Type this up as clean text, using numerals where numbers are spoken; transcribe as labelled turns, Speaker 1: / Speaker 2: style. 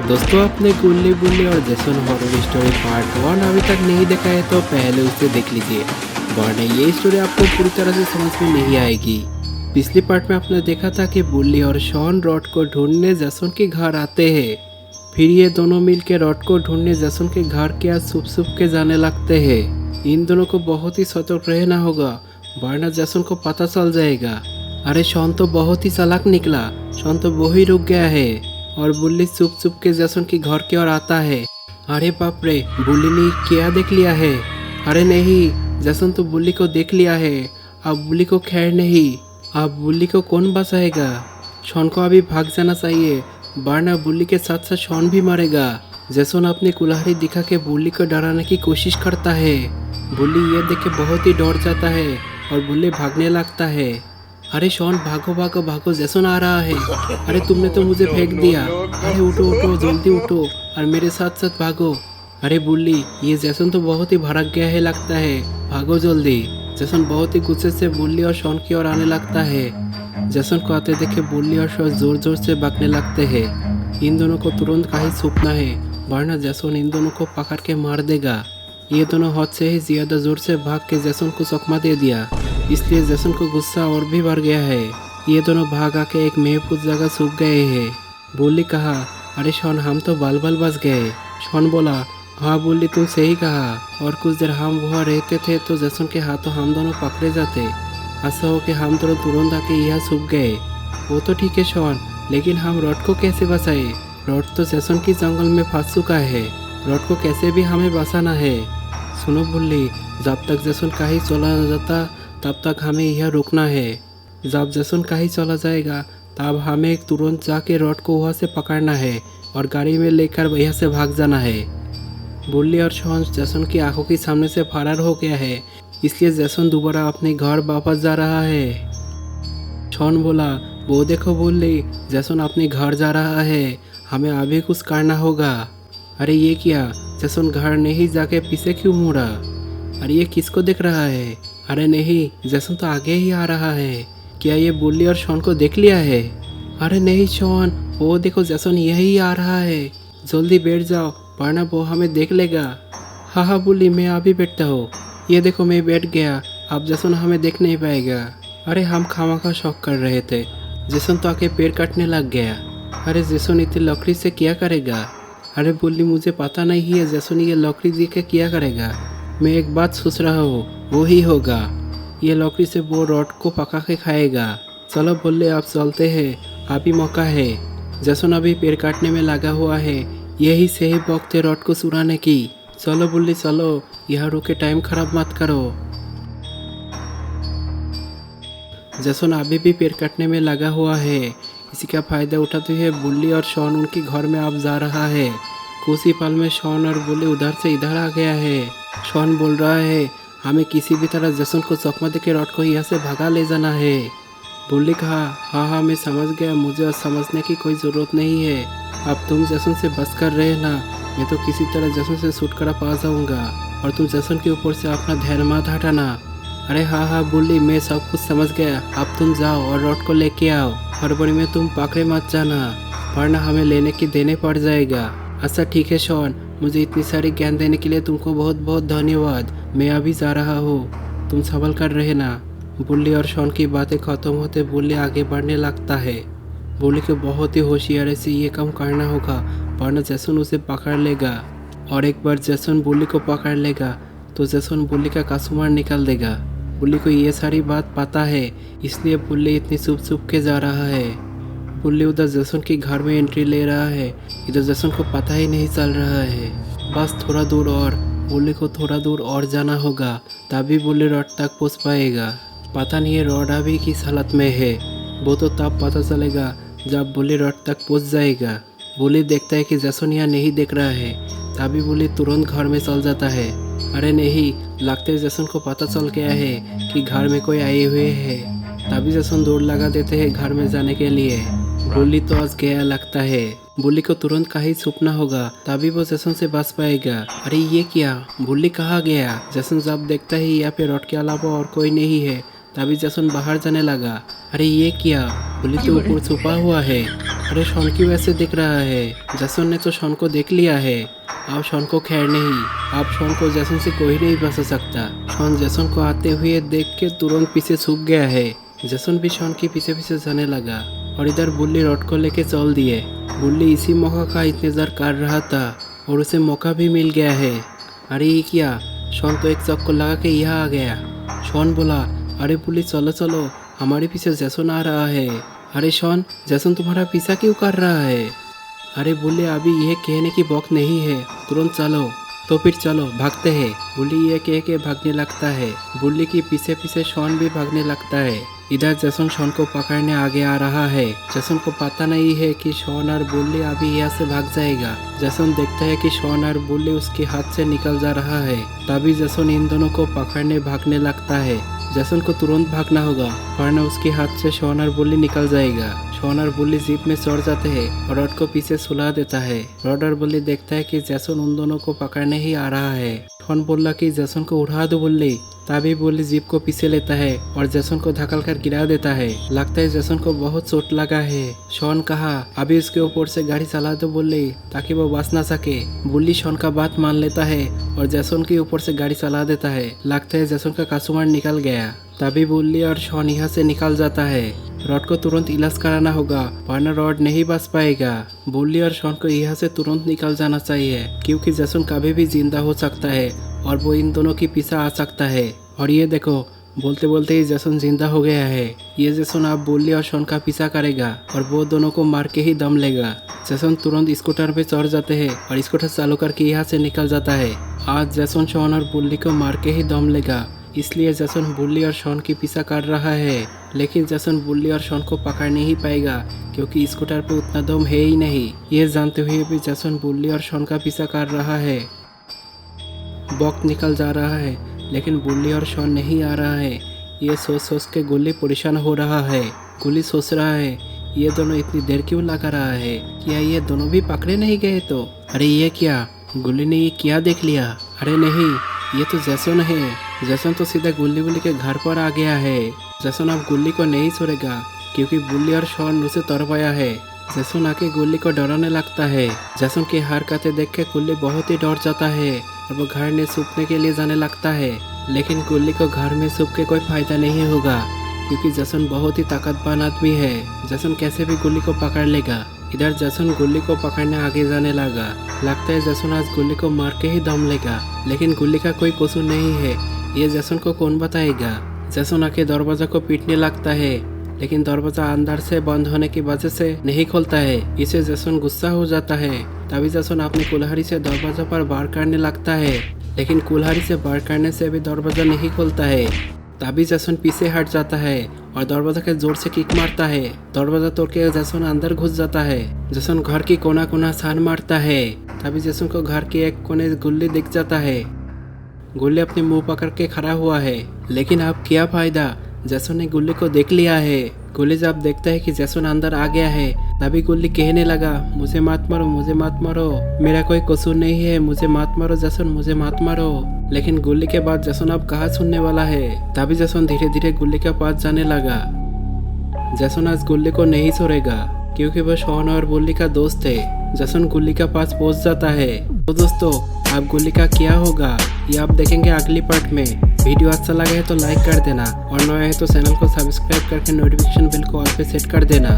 Speaker 1: दोस्तों, आपने गुल्ली बुल्ली और जैसन हॉरर स्टोरी पार्ट 1 अभी तक नहीं देखा है तो पहले उसे देख लीजिए, वरना ये स्टोरी आपको पूरी तरह से समझ में नहीं आएगी। पिछली पार्ट में आपने देखा था कि बुल्ली और शॉन रॉड को ढूंढने जैसन के घर आते हैं। फिर ये दोनों मिल के रॉड को ढूंढने जैसन के घर के आज छुप छुप के जाने लगते हैं। इन दोनों को बहुत ही सतर्क रहना होगा, वरना जैसन को पता चल जाएगा। अरे शॉन तो बहुत ही चालाक निकला, शॉन तो वो ही रुक गया है और बुल्ली चुप चुप के जैसन की घर की ओर आता है। अरे बाप रे, बुल्ली ने क्या देख लिया है? अरे नहीं, जैसन तो बुल्ली को देख लिया है। अब बुल्ली को खैर नहीं, अब बुल्ली को कौन बचाएगा? शॉन को अभी भाग जाना चाहिए, वरना बुल्ली के साथ साथ शॉन भी मरेगा। जैसन अपनी कुल्हाड़ी दिखा के बुल्ली को डराने की कोशिश करता है। बुल्ली ये देख के बहुत ही डर जाता है और बुल्ली भागने लगता है। अरे शॉन, भागो भागो भागो, जैसन आ रहा है। अरे तुमने तो मुझे फेंक दिया। अरे उठो उठो, जल्दी उठो और मेरे साथ साथ भागो। अरे बुल्ली, ये जैसन तो बहुत ही भड़क गया है लगता है, भागो जल्दी। जैसन बहुत ही गुस्से से बुल्ली और शॉन की ओर आने लगता है। जैसन को आते देखे बुल्ली और शॉन जोर जोर से भागने लगते हैं। इन दोनों को तुरंत कहीं छुपना है, वरना जैसन इन दोनों को पकड़ के मार देगा। ये दोनों हद से ही ज्यादा जोर से भाग के जैसन को चकमा दे दिया, इसलिए जैसन को गुस्सा और भी बढ़ गया है। ये दोनों भाग आके एक महफूज जगह छुप गए हैं। बुल्ली कहा, अरे शॉन, हम तो बाल बाल बच गए। शॉन बोला, हाँ बुल्ली, तुम सही कहा। और कुछ देर हम वहाँ रहते थे तो जैसन के हाथों हम दोनों पकड़े जाते। ऐसा हो कि हम दोनों तुरंत आके यहाँ छुप गए। वो तो ठीक है शॉन, लेकिन हम रॉड को कैसे बचाए? रॉड तो जैसन की जंगल में फंस चुका है। रॉड को कैसे भी हमें बचाना है। सुनो बुल्ली, जब तक जैसन कहीं चला न जाता तब तक हमें यह रुकना है। जब जैसन कहीं चला जाएगा तब हमें तुरंत जाके रॉड को वहाँ से पकड़ना है और गाड़ी में लेकर यहाँ से भाग जाना है। बुल्ली और शॉन जैसन की आंखों के सामने से फरार हो गया है, इसलिए जैसन दोबारा अपने घर वापस जा रहा है। शॉन बोला, वो देखो बुल्ली, जैसन अपने घर जा रहा है, हमें अभी कुछ करना होगा। अरे ये क्या? जैसन घर नहीं जाके पीछे क्यों मुड़ा? अरे ये किसको देख रहा है? अरे नहीं, जैसन तो आगे ही आ रहा है। क्या ये बुल्ली और शॉन को देख लिया है? अरे नहीं शॉन, वो देखो जैसन यही आ रहा है। जल्दी बैठ जाओ, वरना वो हमें देख लेगा। हाँ हाँ बुल्ली, मैं अभी बैठता हूँ। ये देखो मैं बैठ गया, अब जैसन हमें देख नहीं पाएगा। अरे हम खामखा शौक कर रहे थे, जैसन तो आके पेड़ काटने लग गया। अरे जैसन इतनी लकड़ी से क्या करेगा? अरे बुल्ली, मुझे पता नहीं है जैसन ये लकड़ी दे के क्या करेगा। मैं एक बात सोच रहा हूँ, वो ही होगा। ये लकड़ी से वो रॉड को पका के खाएगा। चलो बुल्ली, आप चलते हैं, अभी मौका है। जैसन अभी पेड़ काटने में लगा हुआ है, यही सही वक्त है रॉड को सुराने की। चलो बुल्ली चलो, यहाँ रुके टाइम खराब मत करो। जैसन अभी भी पेड़ काटने में लगा हुआ है, इसी का फायदा उठाते हुए बुल्ली और शॉन उनके घर में अब जा रहा है। कुछ ही पल में शॉन और बुल्ली उधर से इधर आ गया है। शॉन बोल रहा है, हमें किसी भी तरह जैसन को चकमा दे के रॉड को यहाँ से भगा ले जाना है। बुल्ली कहा, हाँ हाँ मैं समझ गया, मुझे और समझने की कोई ज़रूरत नहीं है। अब तुम जैसन से बच कर रहना, मैं तो किसी तरह जैसन से छूट कर पा जाऊँगा और तुम जैसन के ऊपर से अपना ध्यान मत हटाना। अरे हाँ हाँ बुल्ली, मैं सब कुछ समझ गया, अब तुम जाओ और रॉड को लेके आओ। हड़बड़ी में तुम पकड़े मत जाना, वरना हमें लेने की देने पड़ जाएगा। अच्छा ठीक है शॉन, मुझे इतनी सारी ज्ञान देने के लिए तुमको बहुत बहुत धन्यवाद। मैं अभी जा रहा हूँ, तुम संभल कर रहना। बुल्ली और शॉन की बातें खत्म होते बुल्ली आगे बढ़ने लगता है। बुल्ली को बहुत ही होशियारी से ये काम करना होगा, वरना जैसन उसे पकड़ लेगा। और एक बार जैसन बुल्ली को पकड़ लेगा तो जैसन बुल्ली का कसूमार निकाल देगा। बुल्ली को ये सारी बात पता है, इसलिए बुल्ली इतनी छुप छुप के जा रहा है। बुल्ली उधर जैसन के घर में एंट्री ले रहा है, इधर जैसन को पता ही नहीं चल रहा है। बस थोड़ा दूर और, बुल्ली को थोड़ा दूर और जाना होगा, तभी बुल्ली रॉड तक पहुंच पाएगा। पता नहीं है रॉड अभी किस हालत में है, वो तो तब पता चलेगा जब बुल्ली रॉड तक पहुंच जाएगा। बुल्ली देखता है कि जैसन यहाँ नहीं देख रहा है, तभी बुल्ली तुरंत घर में चल जाता है। अरे नहीं, लगता है जैसन को पता चल गया है कि घर में कोई आए हुए है, तभी जैसन दौड़ लगा देते हैं घर में जाने के लिए। बुल्ली तो आज गया लगता है। बुल्ली को तुरंत कहीं छुपना होगा, तभी वो जैसन से बच पाएगा। अरे ये क्या, बुल्ली कहाँ गया? जैसन जब देखता है यहाँ पे रॉड के अलावा और कोई नहीं है, तभी जैसन बाहर जाने लगा। अरे ये क्या, बुल्ली तो ऊपर छुपा हुआ है। अरे शॉन क्यों ऐसे दिख रहा है? जैसन ने तो शॉन को देख लिया है। अब शॉन को खैर नहीं, अब शॉन को जैसन से कोई नहीं बचा सकता। शॉन जैसन को आते हुए देख के तुरंत पीछे छुप गया है। जैसन भी शॉन के पीछे पीछे जाने लगा और इधर बुल्ली रॉड को लेके चल दिए। बुल्ली इसी मौका का इंतजार कर रहा था और उसे मौका भी मिल गया है। अरे ये क्या, शॉन तो एक चक्कर लगा के यहाँ आ गया। शॉन बोला, अरे बुल्ली चलो चलो, हमारे पीछे जैसन आ रहा है। अरे शॉन, जैसन तुम्हारा पीछा क्यों कर रहा है? अरे बुल्ली अभी यह कहने की वक्त नहीं है, तुरंत चलो। तो फिर चलो भागते हैं। बुल्ली ये कह के भागने लगता है। बुल्ली के पीछे पीछे शॉन भी भागने लगता है। इधर जैसन शॉन को पकड़ने आगे आ रहा है। जैसन को पता नहीं है कि शॉन और बुल्ली अभी यहाँ से भाग जाएगा। जैसन देखता है कि शॉन और बुल्ली उसके हाथ से निकल जा रहा है। तभी जैसन इन दोनों को पकड़ने भागने लगता है। जैसन को तुरंत भागना होगा वरना उसके हाथ से शॉन और बुल्ली निकल जाएगा। शॉन और बुल्ली जीप में चढ़ जाते हैं और रॉड को पीछे सुला देता है। रॉड और बुल्ली देखता है कि जैसन उन दोनों को पकड़ने ही आ रहा है। शॉन बोला कि जैसन को उड़ा दो बुल्ली। तभी बुल्ली जीप को पीछे लेता है और जैसन को धकल कर गिरा देता है। लगता है जैसन को बहुत चोट लगा है। शॉन कहा, अभी उसके ऊपर से गाड़ी चला दो बुल्ली, ताकि वो बच ना सके। बुल्ली शॉन का बात मान लेता है और जैसन के ऊपर से गाड़ी चला देता है। लगता है जैसन का कस्टमर निकल गया। तभी बुल्ली और शॉन यहाँ से निकल जाता है। रॉड को तुरंत इलाज कराना होगा वरना रॉड नहीं बच पाएगा। बुल्ली और शॉन को यहाँ से तुरंत निकल जाना चाहिए क्योंकि जैसन कभी भी जिंदा हो सकता है और वो इन दोनों की पीछा आ सकता है। और ये देखो, बोलते बोलते ही जैसन जिंदा हो गया है। ये जैसन अब बुल्ली और शॉन का पीछा करेगा और वो दोनों को मार के ही दम लेगा। जैसन तुरंत स्कूटर पे चढ़ जाते हैं और स्कूटर चालू करके यहाँ से निकल जाता है। आज जैसन शॉन और बुल्ली को मार के ही दम लेगा, इसलिए जैसन बुल्ली और शॉन की पीछा कर रहा है। लेकिन जैसन बुल्ली और शॉन को पकड़ नहीं पाएगा क्योंकि स्कूटर पे उतना दम है ही नहीं। ये जानते हुए भी जैसन बुल्ली और शॉन का पीछा कर रहा है। वक्त निकल जा रहा है लेकिन बुल्ली और शॉन नहीं आ रहा है। ये सोच सोच के गुल्ली परेशान हो रहा है। गुल्ली सोच रहा है, ये दोनों इतनी देर क्यों लगा रहा है? क्या ये दोनों भी पकड़े नहीं गए तो? अरे ये क्या, गुल्ली ने ये क्या देख लिया? अरे नहीं, ये तो जैसन है। जैसन तो सीधा गुल्ली के घर पर आ गया है। जैसन अब गुल्ली को नहीं छोड़ेगा क्योंकि बुल्ली और शॉन उसे तड़पाया है। जैसन आके गुल्ली को डराने लगता है। जैसन की हरकतें देख के गुल्ली बहुत ही डर जाता है और वो घर में छुपने के लिए जाने लगता है। लेकिन गुल्ली को घर में छुप के कोई फायदा नहीं होगा क्योंकि जैसन बहुत ही ताकतवर आदमी है। जैसन कैसे भी गुल्ली को पकड़ लेगा। इधर जैसन गुल्ली को पकड़ने आगे जाने लगा। लगता है जैसन आज गुल्ली को मार के ही दम लेगा। लेकिन गुल्ली का कोई कसूर नहीं है, ये जैसन को कौन बताएगा? जैसन आके दरवाजा को पीटने लगता है लेकिन दरवाजा अंदर से बंद होने की वजह से नहीं खुलता है। इसे जैसन गुस्सा हो जाता है। तभी जैसन अपनी कुल्हाड़ी से दरवाजा पर वार करने लगता है लेकिन कुल्हाड़ी से वार करने से भी दरवाजा नहीं खुलता है। तभी जैसन पीछे हट जाता है और दरवाजा के जोर से किक मारता है। दरवाजा तोड़ के जैसन अंदर घुस जाता है। जैसन घर की कोना कोना छान मारता है। तभी जैसन को घर के एक कोने गुल्ली दिख जाता है। गुल्ली अपने मुंह पकड़ के खड़ा हुआ है लेकिन अब क्या फायदा, जैसन ने गुल्ली को देख लिया है। गुल्ली जब देखता है कि जैसन अंदर आ गया है तभी गुल्ली कहने लगा, मुझे मत मारो, मुझे मत मारो, मेरा कोई कसूर नहीं है, मुझे मत मारो जैसन, मुझे मत मारो। लेकिन गुल्ली के बाद जैसन अब कहाँ सुनने वाला है। तभी जैसन धीरे धीरे गुल्ली के पास जाने लगा। जैसन आज गुल्ली को नहीं छोड़ेगा क्योंकि वो शॉन और बुल्ली का दोस्त है। जैसन गुल्ली के पास पहुंच जाता है। तो दोस्तों, अब गुल्ली का क्या होगा ये आप देखेंगे अगली पार्ट में। वीडियो अच्छा लगा है तो लाइक कर देना और नया है तो चैनल को सब्सक्राइब करके नोटिफिकेशन बेल को ऑल पे सेट कर देना।